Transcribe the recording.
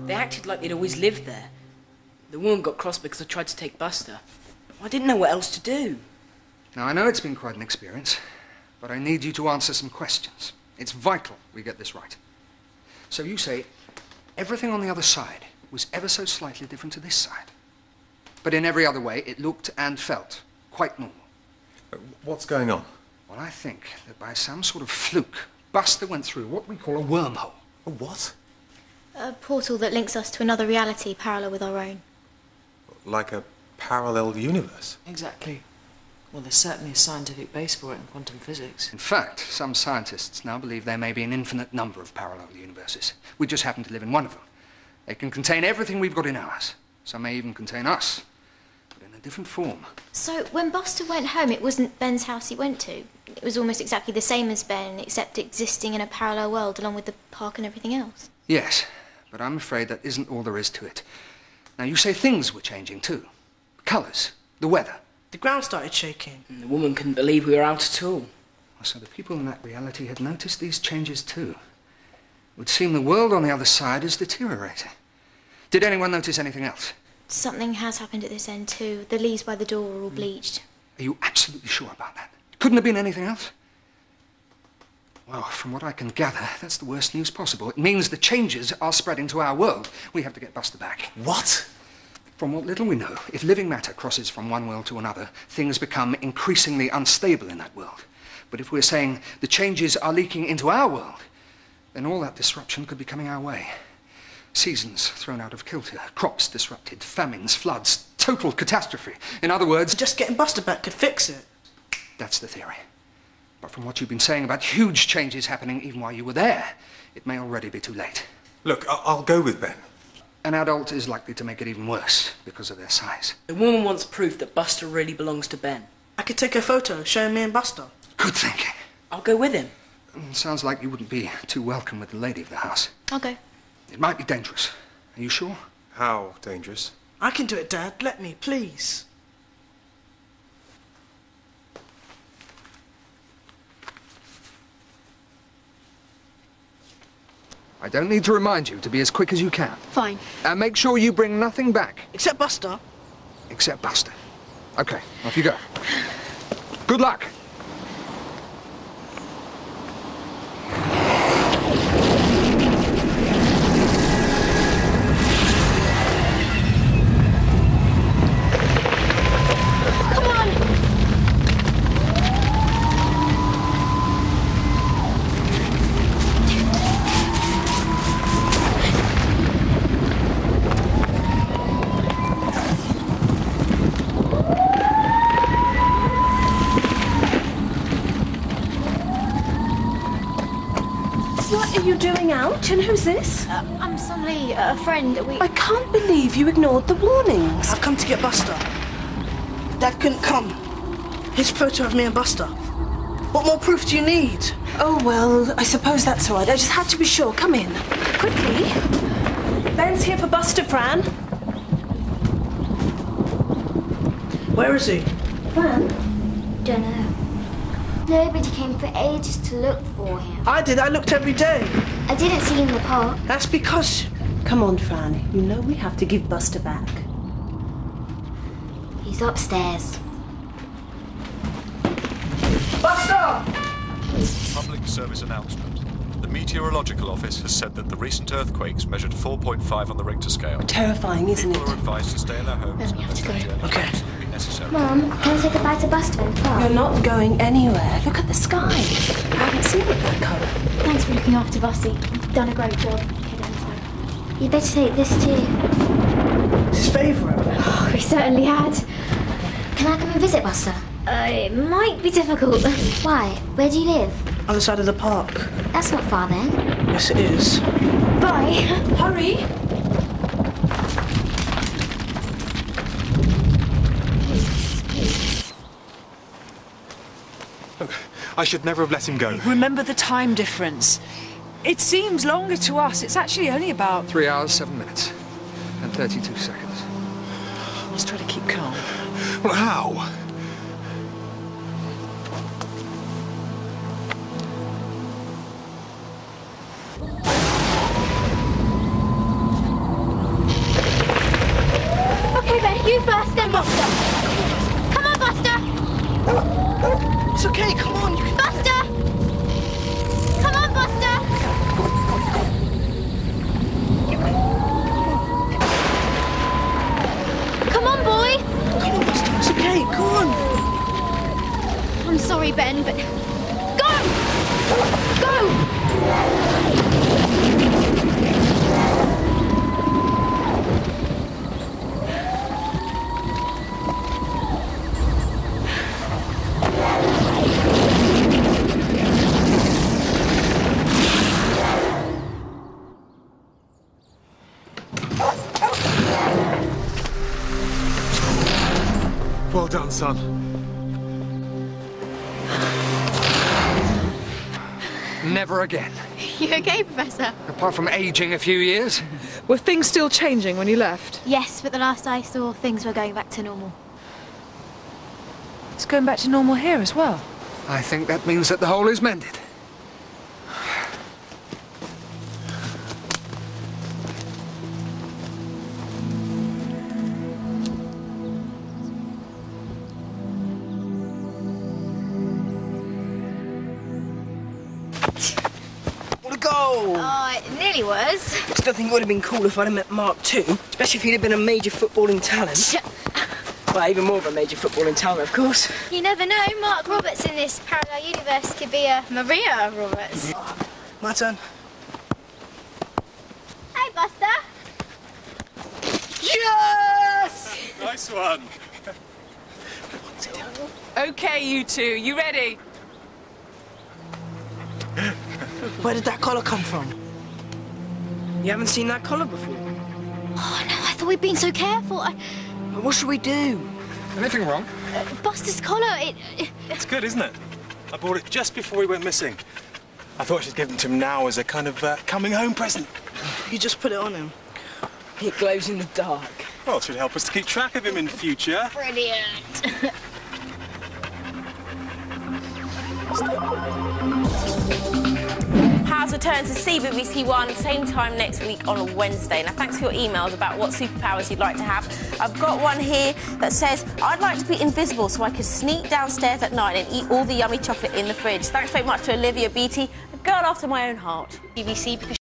They acted like they'd always lived there. The woman got cross because I tried to take Buster. I didn't know what else to do. Now, I know it's been quite an experience, but I need you to answer some questions. It's vital we get this right. So you say everything on the other side was ever so slightly different to this side. But in every other way, it looked and felt quite normal. What's going on? Well, I think that by some sort of fluke, Buster went through what we call a wormhole. A what? A portal that links us to another reality parallel with our own. Like a parallel universe? Exactly. Well, there's certainly a scientific base for it in quantum physics. In fact, some scientists now believe there may be an infinite number of parallel universes. We just happen to live in one of them. They can contain everything we've got in ours. Some may even contain us, but in a different form. So, when Buster went home, it wasn't Ben's house he went to? It was almost exactly the same as Ben, except existing in a parallel world along with the park and everything else? Yes, but I'm afraid that isn't all there is to it. Now, you say things were changing too. Colours, the weather. The ground started shaking. And the woman couldn't believe we were out at all. So the people in that reality had noticed these changes too. It would seem the world on the other side is deteriorating. Did anyone notice anything else? Something has happened at this end too. The leaves by the door are all bleached. Are you absolutely sure about that? Couldn't have been anything else? Well, from what I can gather, that's the worst news possible. It means the changes are spreading to our world. We have to get Buster back. What? From what little we know, if living matter crosses from one world to another, things become increasingly unstable in that world. But if we're saying the changes are leaking into our world, then all that disruption could be coming our way. Seasons thrown out of kilter, crops disrupted, famines, floods, total catastrophe. In other words... Just getting Buster back could fix it. That's the theory. But from what you've been saying about huge changes happening even while you were there, it may already be too late. Look, I'll go with Ben. An adult is likely to make it even worse because of their size. The woman wants proof that Buster really belongs to Ben. I could take a photo showing me and Buster. Good thinking. I'll go with him. Sounds like you wouldn't be too welcome with the lady of the house. I'll go. It might be dangerous. Are you sure? How dangerous? I can do it, Dad. Let me, please. I don't need to remind you to be as quick as you can. Fine. And make sure you bring nothing back. Except Buster. Except Buster. Okay, off you go. Good luck. And who's this? I'm Sunny, a friend. I can't believe you ignored the warnings. I've come to get Buster. Dad couldn't come. His photo of me and Buster. What more proof do you need? Oh, well, I suppose that's all right. I just had to be sure. Come in. Quickly. Ben's here for Buster, Fran. Where is he? Fran? Don't know. Nobody came for ages to look for him. I did. I looked every day. I didn't see him in the park. That's because... Come on, Fran. You know we have to give Buster back. He's upstairs. Buster! Public service announcement. The Meteorological Office has said that the recent earthquakes measured 4.5 on the Richter scale. Terrifying, isn't People it? are advised to stay in their homes We have to go. Okay. absolutely necessary. Mum, can I say goodbye to Buster in the park? You're not going anywhere. Look at the sky. I haven't seen it that colour. Thanks for looking after Buster. You've done a great job. Okay, then, You better take this too. It's his favourite. Oh, we certainly had. Can I come and visit Buster? It might be difficult. Why? Where do you live? Other side of the park. That's not far then. Yes, it is. Bye. Hurry. I should never have let him go. Remember the time difference. It seems longer to us. It's actually only about... 3 hours, 7 minutes, and 32 seconds. Let's try to keep calm. Well, how? Ben, but... Go! Go! Well done, son. Never again. You okay, Professor? Apart from aging a few years. Were things still changing when you left? Yes, but the last I saw, things were going back to normal. It's going back to normal here as well. I think that means that the hole is mended. What a goal! Oh, it nearly was. Still think it would have been cool if I'd have met Mark too, especially if he'd have been a major footballing talent. Well, even more of a major footballing talent, of course. You never know, Mark Roberts in this parallel universe could be a Maria Roberts. My turn. Hey, Buster. Yes! Nice one. OK, you two, you ready? Where did that collar come from? You haven't seen that collar before? Oh, no, I thought we'd been so careful. What should we do? Anything wrong? Buster's collar, It's good, isn't it? I bought it just before he went missing. I thought I should give it to him now as a kind of coming home present. You just put it on him. It glows in the dark. Well, it should help us to keep track of him in future. Brilliant. Powers return to CBBC One, same time next week on a Wednesday. Now, thanks for your emails about what superpowers you'd like to have. I've got one here that says, I'd like to be invisible so I could sneak downstairs at night and eat all the yummy chocolate in the fridge. Thanks very much to Olivia Beattie, a girl after my own heart. BBC, because